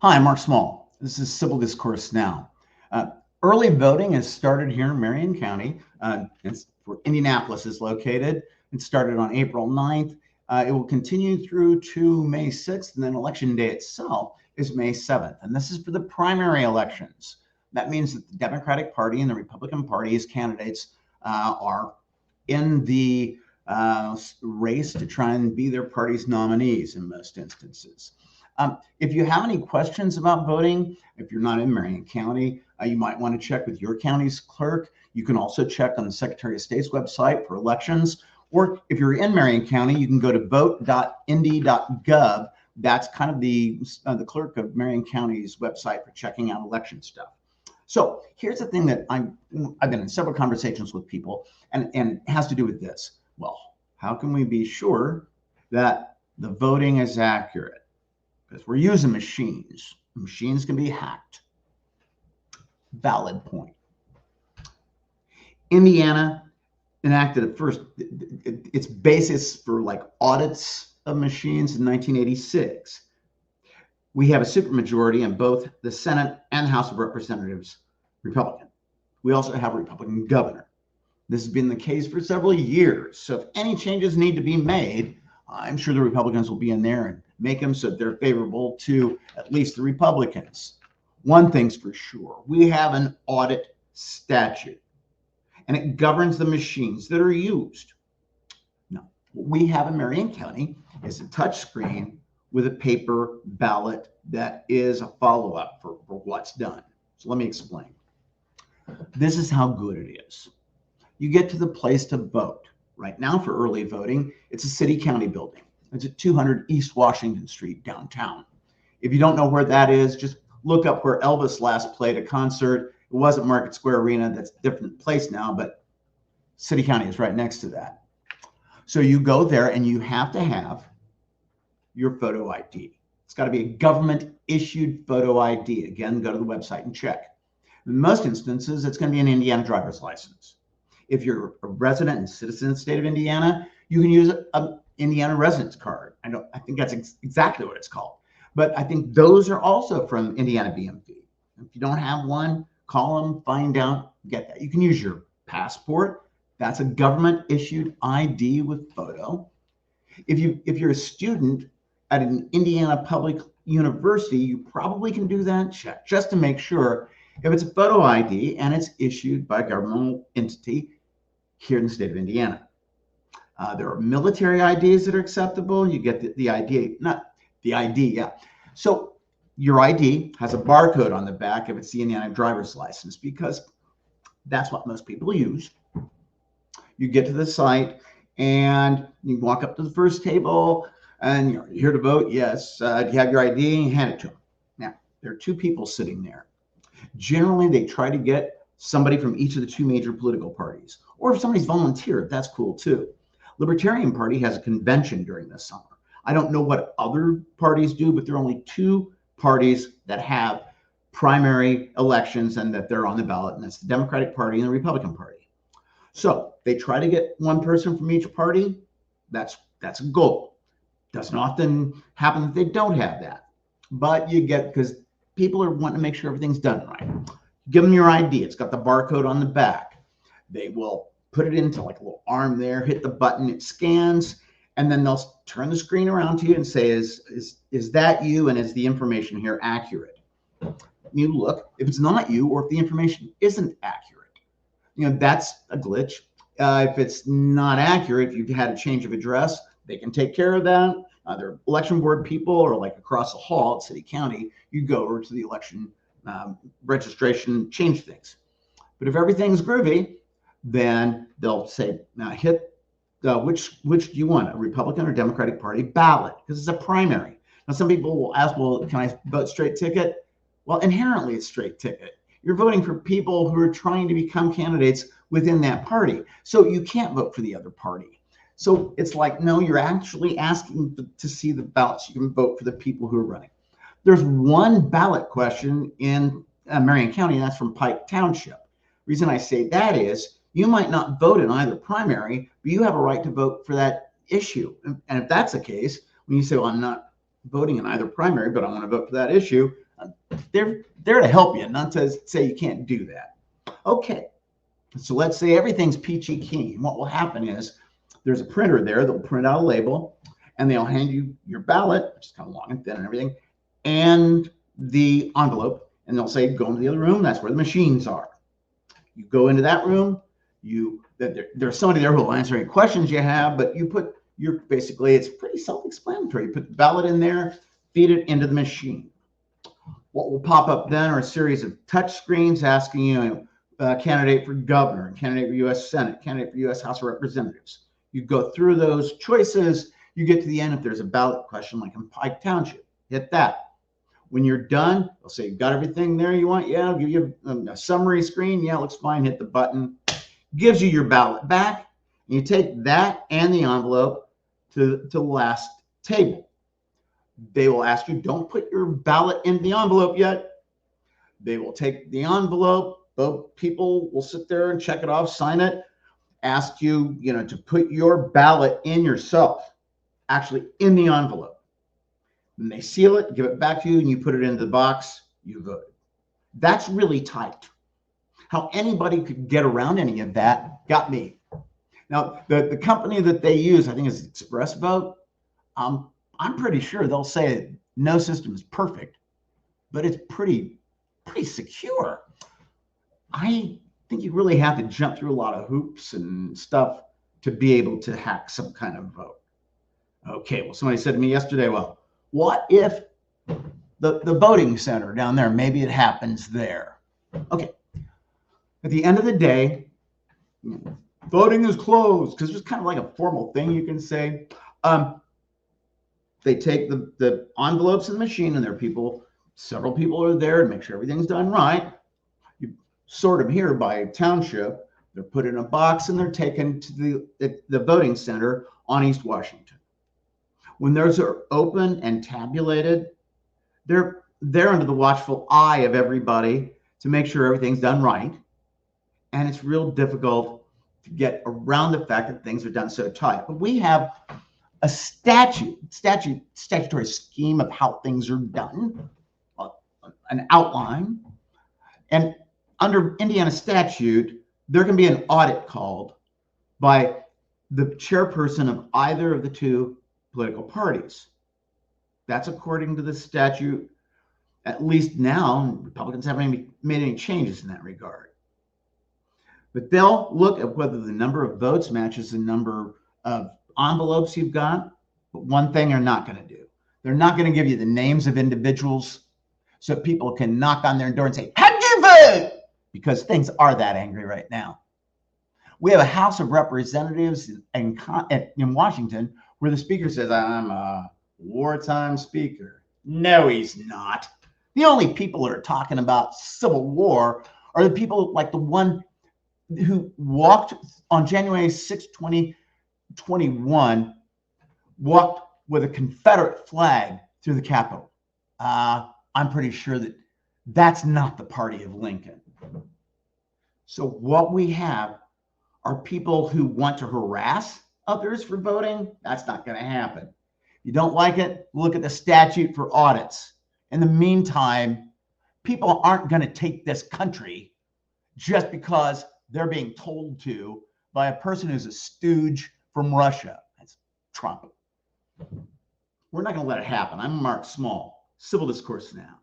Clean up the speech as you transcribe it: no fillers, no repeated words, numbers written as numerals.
Hi, I'm Mark Small. This is Civil Discourse Now. Early voting has started here in Marion County. It's where Indianapolis is located. It started on April 9th. It will continue through to May 6th, and then Election Day itself is May 7th. And this is for the primary elections. That means that the Democratic Party and the Republican Party's candidates are in the race to try and be their party's nominees in most instances. If you have any questions about voting, if you're not in Marion County, you might want to check with your county's clerk. You can also check on the Secretary of State's website for elections. Or if you're in Marion County, you can go to vote.indy.gov. That's kind of the clerk of Marion County's website for checking out election stuff. So here's the thing that I've been in several conversations with people, and it has to do with this. Well, how can we be sure that the voting is accurate? Because we're using machines. Machines can be hacked. Valid point. Indiana enacted at first its basis for like audits of machines in 1986. We have a supermajority in both the Senate and House of Representatives Republican. We also have a Republican governor. This has been the case for several years. So if any changes need to be made, I'm sure the Republicans will be in there and make them so they're favorable to at least the Republicans. One thing's for sure, we have an audit statute, and it governs the machines that are used. Now, what we have in Marion County is a touch screen with a paper ballot that is a follow-up for what's done. So let me explain. This is how good it is. You get to the place to vote. Right now for early voting, it's a city-county building. It's at 200 East Washington Street downtown. If you don't know where that is, just look up where Elvis last played a concert. It wasn't Market Square Arena. That's a different place now, but City County is right next to that. So you go there and you have to have your photo ID. It's got to be a government issued photo ID. Again, go to the website and check. In most instances, it's going to be an Indiana driver's license. If you're a resident and citizen of the state of Indiana, you can use an Indiana residence card. I think that's exactly what it's called. But I think those are also from Indiana BMV. If you don't have one, call them, find out, get that. You can use your passport. That's a government issued ID with photo. If you're a student at an Indiana public university, you probably can do that check just to make sure if it's a photo ID and it's issued by a governmental entity here in the state of Indiana. There are military IDs that are acceptable. You get the ID, not the ID, yeah. So your ID has a barcode on the back if it's the Indiana driver's license, because that's what most people use. You get to the site and you walk up to the first table and you're here to vote. Yes. Do you have your ID? And you hand it to them. Now, there are two people sitting there. Generally, they try to get somebody from each of the two major political parties. Or if somebody's volunteered, that's cool too. Libertarian Party has a convention during the summer. I don't know what other parties do, but there are only two parties that have primary elections and that they're on the ballot, and that's the Democratic Party and the Republican Party. So they try to get one person from each party. That's a goal. Doesn't often happen that they don't have that, but you get, because people are wanting to make sure everything's done right. Give them your ID. It's got the barcode on the back. They will put it into like a little arm there, hit the button, it scans, and then they'll turn the screen around to you and say, is that you, and is the information here accurate? You look, if it's not you, or if the information isn't accurate, that's a glitch. If it's not accurate, if you've had a change of address, they can take care of that. They're election board people, or like across the hall at City County, you go over to the election registration, change things. But if everything's groovy, then they'll say, now hit which do you want, a Republican or Democratic Party ballot? Because it's a primary. Now, some people will ask, well, can I vote straight ticket? Well, inherently it's straight ticket. You're voting for people who are trying to become candidates within that party. So you can't vote for the other party. So it's like, no, you're actually asking to see the ballots. You can vote for the people who are running. There's one ballot question in Marion County, and that's from Pike Township. Reason I say that is you might not vote in either primary, but you have a right to vote for that issue. And if that's the case, when you say, well, I'm not voting in either primary, but I want to vote for that issue. They're there to help you, not to say you can't do that. Okay, so let's say everything's peachy keen. What will happen is there's a printer there that will print out a label, and they'll hand you your ballot, which is kind of long and thin and everything, and the envelope, and they'll say, go into the other room. That's where the machines are. You go into that room. There's somebody there who will answer any questions you have, but you put basically, it's pretty self-explanatory. You put the ballot in there, feed it into the machine. What will pop up then are a series of touch screens asking you, candidate for governor, candidate for U.S. Senate, candidate for U.S. House of Representatives. You go through those choices. You get to the end. If there's a ballot question, like in Pike Township, hit that. When you're done, they'll say, you got everything there you want? Yeah, I'll give you a summary screen. Yeah, looks fine. Hit the button. Gives you your ballot back. And you take that and the envelope to the last table. They will ask you, don't put your ballot in the envelope yet. They will take the envelope. Both people will sit there and check it off, sign it, ask you, to put your ballot in yourself, actually in the envelope. Then they seal it, give it back to you, and you put it into the box. You voted. That's really tight. How anybody could get around any of that got me. Now, the company that they use, I think, is Express Vote. I'm pretty sure they'll say no system is perfect, but it's pretty secure. I think you really have to jump through a lot of hoops and stuff to be able to hack some kind of vote. Okay, well, somebody said to me yesterday, well, what if the voting center down there, maybe it happens there? Okay, at the end of the day, voting is closed, because it's kind of like a formal thing you can say. They take the envelopes in the machine, and there are several people are there to make sure everything's done right. You sort them here by township. They're put in a box, and they're taken to the voting center on East Washington. When those are open and tabulated, they're under the watchful eye of everybody to make sure everything's done right. And it's real difficult to get around the fact that things are done so tight. But we have a statutory scheme of how things are done, an outline. And under Indiana statute, there can be an audit called by the chairperson of either of the two political parties. That's according to the statute. At least now, Republicans haven't made any changes in that regard. But they'll look at whether the number of votes matches the number of envelopes you've got. But one thing they're not going to do, they're not going to give you the names of individuals so people can knock on their door and say, how'd you vote? Because things are that angry right now. We have a House of Representatives in Washington where the speaker says, I'm a wartime speaker. No, he's not. The only people that are talking about civil war are the people like the one who walked on January 6, 2021, walked with a Confederate flag through the Capitol. I'm pretty sure that's not the party of Lincoln. So what we have are people who want to harass others for voting. That's not going to happen. You don't like it? Look at the statute for audits. In the meantime, people aren't going to take this country just because they're being told to by a person who's a stooge from Russia. That's Trump. We're not going to let it happen. I'm Mark Small, Civil Discourse Now.